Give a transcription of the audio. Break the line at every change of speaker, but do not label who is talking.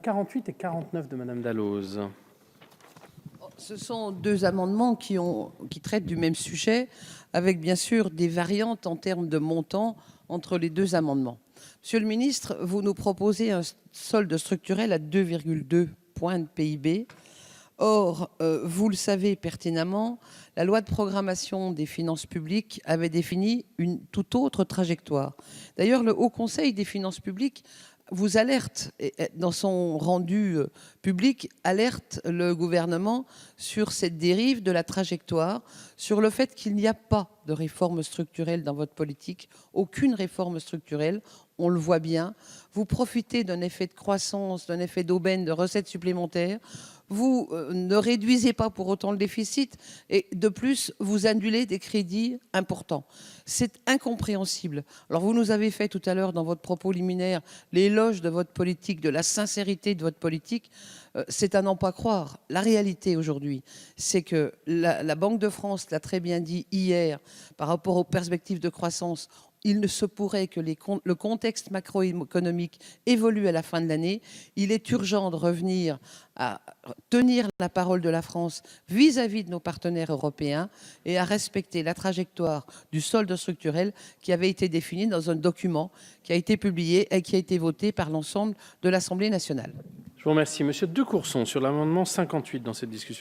48 et 49 de Madame Dalloz.
Ce sont deux amendements qui traitent du même sujet, avec bien sûr des variantes en termes de montant entre les deux amendements. Monsieur le ministre, vous nous proposez un solde structurel à 2,2 points de PIB. Or, vous le savez pertinemment, la loi de programmation des finances publiques avait défini une toute autre trajectoire. D'ailleurs, le Haut Conseil des finances publiques vous alerte, dans son rendu public, alerte le gouvernement sur cette dérive de la trajectoire, sur le fait qu'il n'y a pas de réforme structurelle dans votre politique, aucune réforme structurelle, on le voit bien. Vous profitez d'un effet de croissance, d'un effet d'aubaine, de recettes supplémentaires. Vous ne réduisez pas pour autant le déficit et de plus, vous annulez des crédits importants. C'est incompréhensible. Alors vous nous avez fait tout à l'heure dans votre propos liminaire l'éloge de votre politique, de la sincérité de votre politique. C'est à n'en pas croire. La réalité aujourd'hui, c'est que la Banque de France l'a très bien dit hier par rapport aux perspectives de croissance. Il ne se pourrait que le contexte macroéconomique évolue à la fin de l'année. Il est urgent de revenir à tenir la parole de la France vis-à-vis de nos partenaires européens et à respecter la trajectoire du solde structurel qui avait été définie dans un document qui a été publié et qui a été voté par l'ensemble de l'Assemblée nationale.
Je vous remercie. Monsieur De Courson, sur l'amendement 58 dans cette discussion.